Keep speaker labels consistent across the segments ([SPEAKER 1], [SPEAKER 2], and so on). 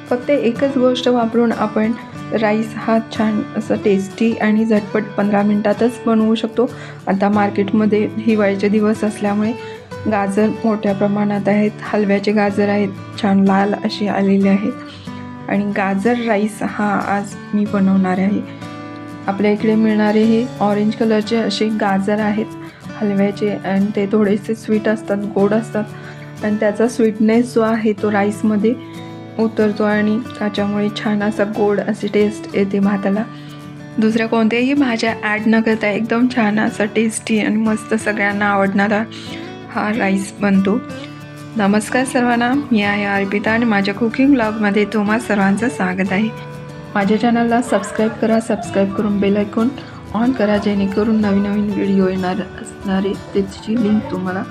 [SPEAKER 1] फक्त एकच गोष्ट वापरून आपण राईस हा छान असं टेस्टी आणि झटपट 15 मिनटातच बनवू शकतो। आता मार्केटमध्ये हिवाळ्याचे दिवस असल्यामुळे गाजर मोठ्या प्रमाणात आहेत, हलव्याचे गाजर आहेत, छान लाल असे आलेले आहेत आणि गाजर राईस हा आज मी बनवणार आहे। आपल्या इकडे मिळणारे हे ऑरेंज कलरचे असे गाजर आहेत हलव्याचे आणि ते थोडेसे स्वीट असतात, गोड असतात आणि त्याचा स्वीटनेस जो आहे तो राईसमध्ये उतरतो आणि त्याच्यामुळे छान असा गोड अशी टेस्ट येते भाताला। दुसऱ्या कोणत्याही भाज्या ॲड न करता एकदम छान असा टेस्टी आणि मस्त सगळ्यांना आवडणारा हा राईस बनतो। नमस्कार सर्वांना, मी आहे अर्पिता आणि माझ्या कुकिंग ब्लॉगमध्ये तुम्हा सर्वांचं स्वागत आहे। माझ्या चॅनलला सबस्क्राईब करा, सबस्क्राईब करून बेल आयकॉन ऑन करा जेणेकरून नवीन नवीन व्हिडिओ येणार असणारे त्याची लिंक तुम्हाला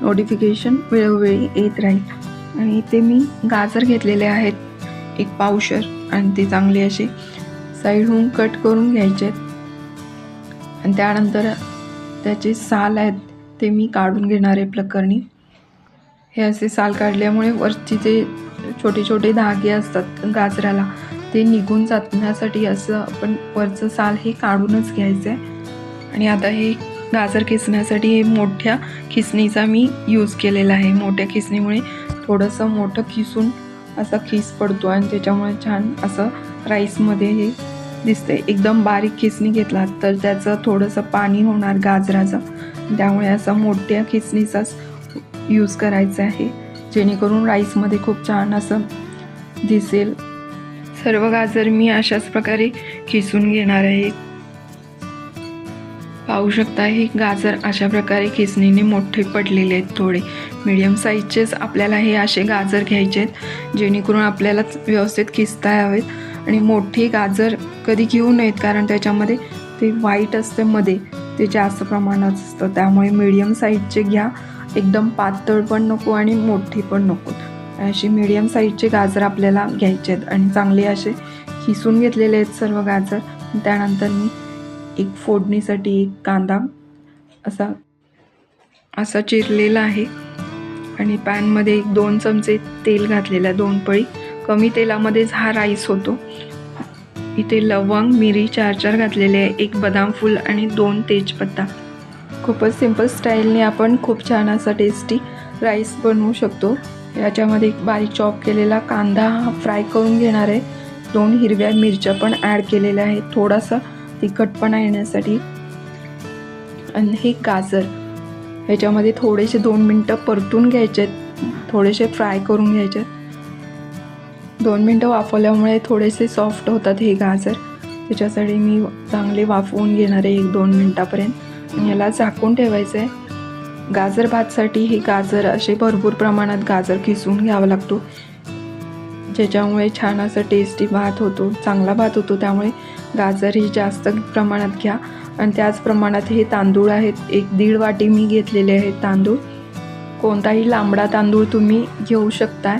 [SPEAKER 1] नोटिफिकेशन वेळोवेळी येत राहील। आणि ते मी गाजर घेतलेले आहेत 1 पावशर आणि ते चांगले असे साईडहून कट करून घ्यायचे आणि त्यानंतर त्याचे साल आहेत ते मी काढून घेणार आहे प्लकरनी। हे असे साल काढल्यामुळे वरची जे छोटे छोटे धागे असतात गाजराला ते निघून जाण्यासाठी असं आपण वरचं साल हे काढूनच घ्यायचं आहे। आणि आता हे गाजर किसण्यासाठी मोठ्या खिसणीचा मी यूज केलेला आहे। मोठ्या खिसणीमुळे थोडंसं मोठं खिसून असा खिस पडतो आणि त्याच्यामुळे छान असं राईसमध्ये हे दिसते। एकदम बारीक खिसणी घेतला तर त्याचं थोडंसं पाणी होणार गाजराचं, त्यामुळे असं मोठ्या खिसणीचाच यूज करायचा आहे जेणेकरून राईसमध्ये खूप छान असं दिसेल। सर्व गाजर मी अशाच प्रकारे खिसून घेणार आहे। पाहू शकता हे गाजर अशा प्रकारे खिसणीने मोठे पडलेले आहेत, थोडे मीडियम साईजचेच आपल्याला हे असे गाजर घ्यायचे आहेत जेणेकरून आपल्याला व्यवस्थित खिसता यावेत। आणि मोठे गाजर कधी घेऊ नयेत कारण त्याच्यामध्ये ते व्हाईट असते मध्ये, ते जास्त प्रमाणात असतं, त्यामुळे मीडियम साईजचे घ्या। एकदम पातळ पण नको आणि मोठे पण नको, अशी मीडियम साईजचे गाजर आपल्याला घ्यायचे आहेत आणि चांगले असे खिसून घेतलेले आहेत सर्व गाजर। त्यानंतर मी एक फोडणीसाठी 1 कांदा असा चिरलेला आहे आणि पॅनमध्ये 2 चमचे तेल घातलेलं आहे, 2 पळी। कमी तेलामध्येच हा राईस होतो। इथे लवंग मिरी 4 घातलेले आहे, 1 बदाम फूल आणि 2 तेजपत्ता। खूपच सिंपल स्टाईलने आपण खूप छान असा टेस्टी राईस बनवू शकतो। याच्यामध्ये एक बारीक चॉप केलेला कांदा फ्राय करून घेणार आहे, 2 हिरव्या मिरच्या पण ॲड केलेल्या आहेत थोडासा तिखटपणा येण्यासाठी। आणि हे गाजर ह्याच्यामध्ये थोडेसे 2 मिनटं परतून घ्यायचे आहेत, थोडेसे फ्राय करून घ्यायचे आहेत। 2 मिनटं वाफवल्यामुळे थोडेसे सॉफ्ट होतात हे गाजर, त्याच्यासाठी मी चांगले वाफवून घेणार आहे 1-2 मिनटापर्यंत। याला झाकून ठेवायचं आहे। गाजर भातसाठी हे गाजर असे भरपूर प्रमाणात गाजर किसून घ्यावा लागतो ज्याच्यामुळे छान असं टेस्टी भात होतो, चांगला भात होतो। त्यामुळे गाजर ही जास्त प्रमाणात घ्या आणि त्याच प्रमाणात हे तांदूळ आहेत, 1-1.5 वाटी मी घेतलेले आहेत तांदूळ। कोणताही लांबडा तांदूळ तुम्ही घेऊ शकता,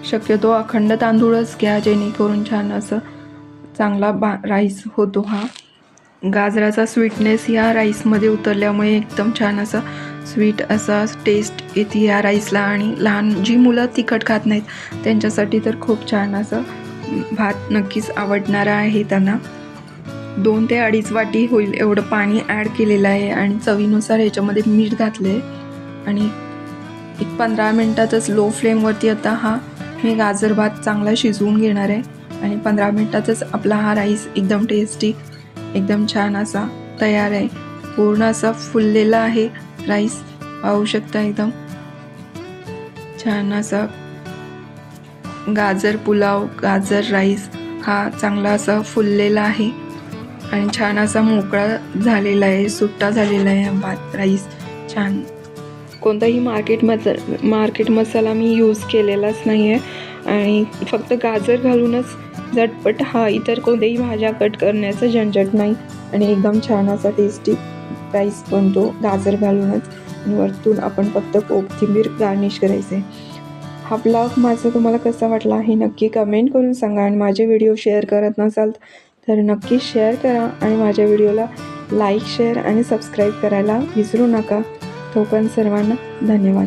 [SPEAKER 1] शक्यतो अखंड तांदूळच घ्या जेणेकरून छान असं चांगला राईस होतो। हा गाजराचा स्वीटनेस या राईसमध्ये उतरल्यामुळे एकदम छान असा स्वीट असा टेस्ट येते या राईसला। आणि लहान जी मुलं तिखट खात नाहीत त्यांच्यासाठी तर खूप छान असं भात नक्कीच आवडणारा आहे त्यांना। 2 ते 2.5 वाटी होईल एवढं पाणी ॲड केलेलं आहे आणि चवीनुसार ह्याच्यामध्ये मीठ घातलं आहे आणि 15 मिनटातच लो फ्लेमवरती आता हा मी गाजर भात चांगला शिजवून घेणार आहे आणि 15 मिनटातच आपला हा राईस एकदम टेस्टी एकदम छान असा तयार आहे। पूर्ण असा फुललेला आहे राईस, पाहू शकता एकदम छान असा गाजर पुलाव, गाजर राईस हा चांगला असा फुललेला आहे आणि छान असा मोकळा झालेला आहे, सुट्टा झालेला आहे भात राईस छान। कोणताही मार्केट मसाला मी यूज केलेलाच नाही आहे आणि फक्त गाजर घालूनच झटपट हा इतर कोणत्याही भाज्या कट करण्याचा झंझट नाही आणि एकदम छान असा टेस्टी राईस बनतो गाजर घालूनच। आणि वरतून आपण फक्त कोथिंबीर गार्निश करायचे। हा ब्लॉग माझा तुम्हाला कसा वाटला हे नक्की कमेंट करून सांगा आणि माझे व्हिडिओ शेअर करत नसाल तर नक्की शेअर करा आणि माझ्या व्हिडिओला लाईक, शेअर आणि सबस्क्राईब करायला विसरू नका। तोपर्यंत सर्वांना धन्यवाद।